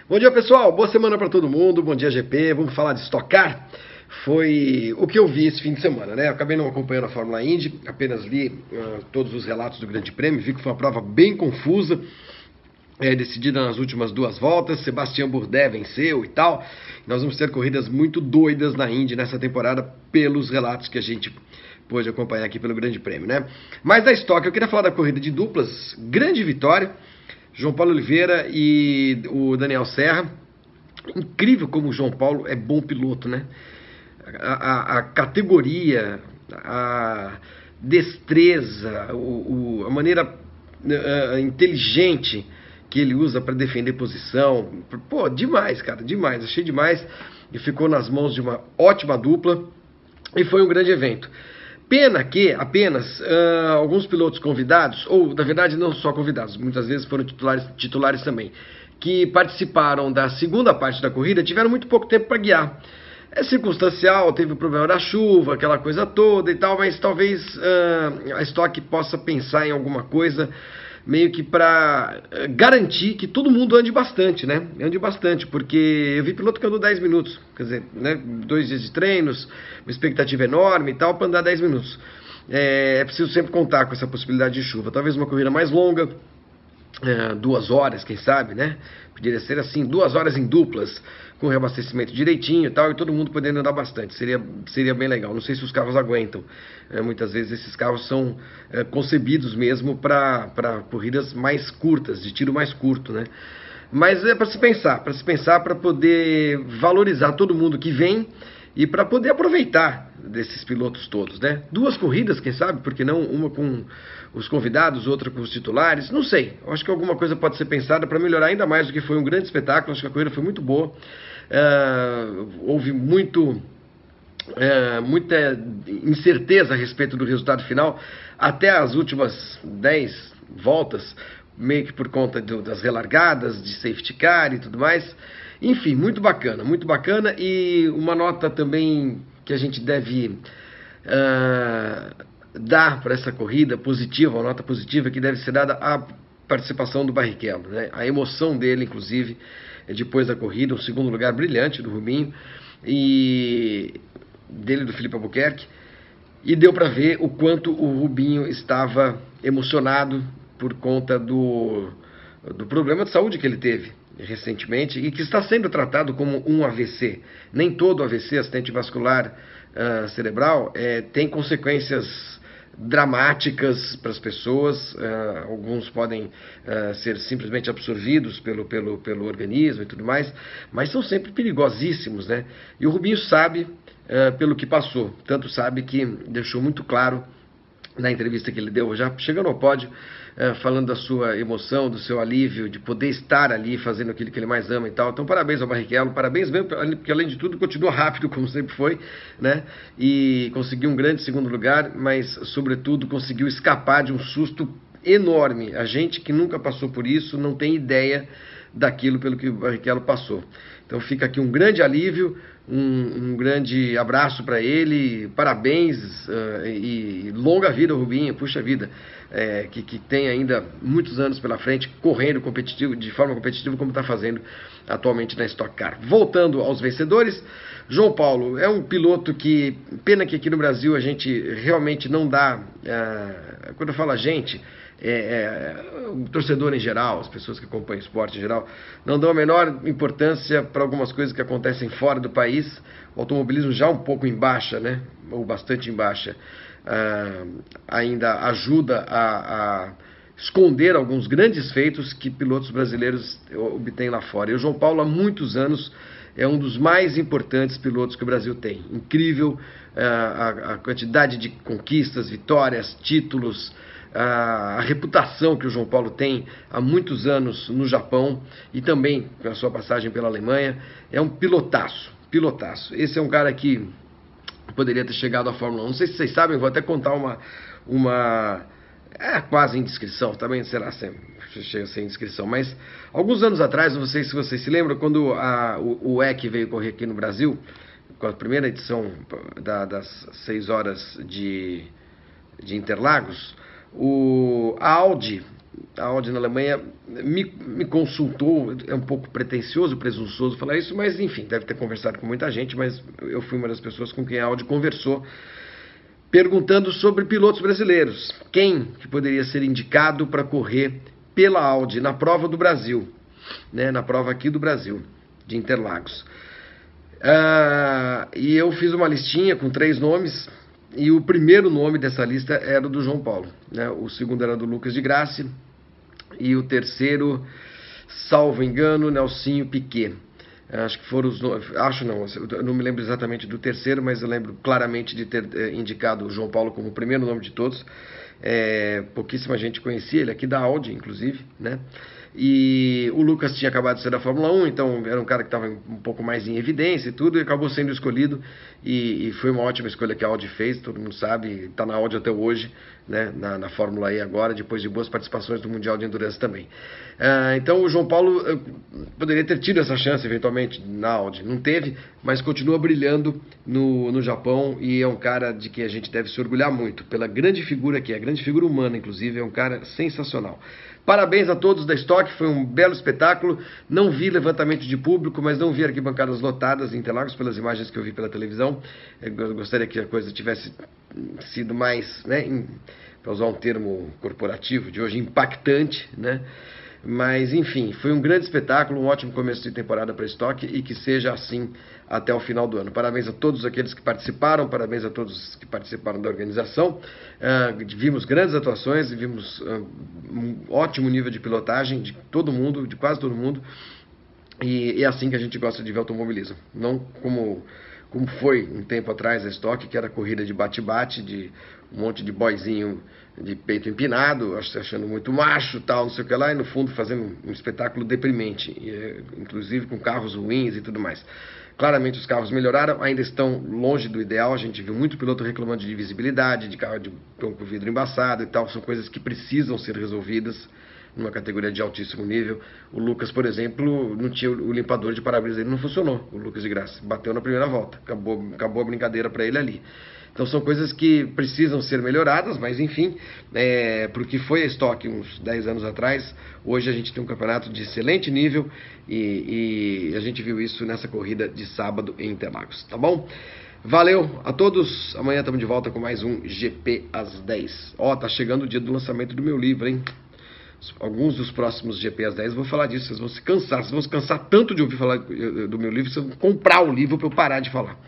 Bom dia, pessoal. Boa semana para todo mundo. Bom dia, GP. Vamos falar de Stock Car. Foi o que eu vi esse fim de semana, né? Eu acabei não acompanhando a Fórmula Indy, apenas li todos os relatos do Grande Prêmio. Vi que foi uma prova bem confusa, decidida nas últimas duas voltas. Sebastian Bourdais venceu e tal. Nós vamos ter corridas muito doidas na Indy nessa temporada, pelos relatos que a gente pôde acompanhar aqui pelo Grande Prêmio, né? Mas da Stock, eu queria falar da corrida de duplas. Grande vitória. João Paulo Oliveira e o Daniel Serra. Incrível como o João Paulo é bom piloto, né? A categoria, a destreza, a maneira inteligente que ele usa para defender posição. Pô, demais, cara, demais. Achei demais. E ficou nas mãos de uma ótima dupla. E foi um grande evento. Pena que apenas alguns pilotos convidados, ou na verdade não só convidados, muitas vezes foram titulares também, que participaram da segunda parte da corrida, tiveram muito pouco tempo para guiar. É circunstancial, teve o problema da chuva, aquela coisa toda e tal, mas talvez a Stock possa pensar em alguma coisa meio que para garantir que todo mundo ande bastante, né? Ande bastante, porque eu vi piloto que andou 10 minutos, quer dizer, né? 2 dias de treinos, uma expectativa enorme e tal, para andar 10 minutos. É preciso sempre contar com essa possibilidade de chuva. Talvez uma corrida mais longa, 2 horas, quem sabe, né? Poderia ser assim, 2 horas em duplas, com reabastecimento direitinho e tal, e todo mundo podendo andar bastante. Seria bem legal. Não sei se os carros aguentam. Muitas vezes esses carros são concebidos mesmo para corridas mais curtas, de tiro mais curto, né? Mas é para se pensar, para poder valorizar todo mundo que vem e para poder aproveitar desses pilotos todos, né? 2 corridas, quem sabe, porque não uma com os convidados, outra com os titulares, não sei. Eu acho que alguma coisa pode ser pensada para melhorar ainda mais do que foi um grande espetáculo. Acho que a corrida foi muito boa. Houve muita incerteza a respeito do resultado final, até as últimas 10 voltas, meio que por conta das relargadas, de safety car e tudo mais. Enfim, muito bacana, e uma nota também que a gente deve dar para essa corrida positiva, uma nota positiva que deve ser dada à participação do Barrichello, né? A emoção dele, inclusive, depois da corrida, um segundo lugar brilhante do Rubinho, e dele, do Felipe Albuquerque, e deu para ver o quanto o Rubinho estava emocionado por conta do problema de saúde que ele teve recentemente e que está sendo tratado como um AVC. Nem todo AVC, acidente vascular cerebral, tem consequências dramáticas para as pessoas. Alguns podem ser simplesmente absorvidos pelo organismo e tudo mais, mas são sempre perigosíssimos, né? E o Rubinho sabe pelo que passou, tanto sabe que deixou muito claro na entrevista que ele deu, já chegando ao pódio, falando da sua emoção, do seu alívio, de poder estar ali fazendo aquilo que ele mais ama e tal. Então, parabéns ao Barrichello, parabéns mesmo, porque além de tudo continua rápido, como sempre foi, né? E conseguiu um grande segundo lugar, mas, sobretudo, conseguiu escapar de um susto enorme. A gente que nunca passou por isso não tem ideia daquilo pelo que o Barrichello passou. Então fica aqui um grande alívio, um grande abraço para ele, parabéns e longa vida ao Rubinho, puxa vida, que tem ainda muitos anos pela frente, correndo de forma competitiva como está fazendo atualmente na Stock Car. Voltando aos vencedores, João Paulo é um piloto que, pena que aqui no Brasil a gente realmente não dá, quando eu falo a gente, o torcedor em geral, as pessoas que acompanham o esporte em geral, não dão a menor importância para algumas coisas que acontecem fora do país. O automobilismo já um pouco em baixa, né? Ou bastante em baixa, ainda ajuda a esconder alguns grandes feitos que pilotos brasileiros obtêm lá fora. E o João Paulo, há muitos anos, é um dos mais importantes pilotos que o Brasil tem. Incrível a quantidade de conquistas, vitórias, títulos, a reputação que o João Paulo tem há muitos anos no Japão e também com a sua passagem pela Alemanha. É um pilotaço. Esse é um cara que poderia ter chegado à Fórmula 1. Não sei se vocês sabem, vou até contar uma quase indiscrição, também será sem inscrição, mas alguns anos atrás, não sei se vocês se lembram, quando o EC veio correr aqui no Brasil, com a primeira edição das 6 horas de Interlagos, a Audi a Audi na Alemanha me consultou, é um pouco pretensioso, presunçoso falar isso, mas enfim, deve ter conversado com muita gente, mas eu fui uma das pessoas com quem a Audi conversou, perguntando sobre pilotos brasileiros. Quem que poderia ser indicado para correr pela Audi na prova do Brasil, né, na prova aqui do Brasil, de Interlagos. E eu fiz uma listinha com 3 nomes, e o primeiro nome dessa lista era o do João Paulo, né? O segundo era do Lucas de Grassi, e o terceiro, salvo engano, Nelsinho Piquet. Acho que foram os nomes, eu não me lembro exatamente do terceiro, mas eu lembro claramente de ter indicado o João Paulo como o primeiro nome de todos. Pouquíssima gente conhecia, ele aqui da Audi, inclusive, né? E o Lucas tinha acabado de ser da Fórmula 1, então era um cara que estava um pouco mais em evidência e tudo, e acabou sendo escolhido, e foi uma ótima escolha que a Audi fez, todo mundo sabe, está na Audi até hoje, né, na Fórmula E agora, depois de boas participações do Mundial de Endurance também. Então o João Paulo poderia ter tido essa chance eventualmente na Audi, não teve, mas continua brilhando no Japão, e é um cara de que a gente deve se orgulhar muito, pela grande figura que é, grande figura humana inclusive, é um cara sensacional. Parabéns a todos da Stock, foi um belo espetáculo. Não vi levantamento de público, mas não vi arquibancadas lotadas em Interlagos pelas imagens que eu vi pela televisão. Eu gostaria que a coisa tivesse sido mais, né, para usar um termo corporativo de hoje, impactante, né? Mas enfim, foi um grande espetáculo, um ótimo começo de temporada para a Stock, e que seja assim até o final do ano. Parabéns a todos aqueles que participaram, parabéns a todos que participaram da organização. Vimos grandes atuações, vimos um ótimo nível de pilotagem de todo mundo, de quase todo mundo, e é assim que a gente gosta de ver automobilismo, não como foi um tempo atrás a Stock, que era corrida de bate-bate, de um monte de boyzinho de peito empinado, achando muito macho, tal, não sei o que lá, e no fundo fazendo um espetáculo deprimente, inclusive com carros ruins e tudo mais. Claramente os carros melhoraram, ainda estão longe do ideal, a gente viu muito piloto reclamando de visibilidade, de carro com vidro embaçado e tal, são coisas que precisam ser resolvidas numa categoria de altíssimo nível. O Lucas, por exemplo, não tinha o limpador de para-brisa, ele não funcionou, o Lucas de Grassi, bateu na primeira volta, acabou a brincadeira para ele ali. Então são coisas que precisam ser melhoradas, mas enfim, porque foi a Stock uns 10 anos atrás, hoje a gente tem um campeonato de excelente nível, e a gente viu isso nessa corrida de sábado em Interlagos, tá bom? Valeu a todos, amanhã estamos de volta com mais um GP às 10. Tá chegando o dia do lançamento do meu livro, hein? Alguns dos próximos GP às 10 eu vou falar disso, vocês vão se cansar tanto de ouvir falar do meu livro, vocês vão comprar o livro para eu parar de falar.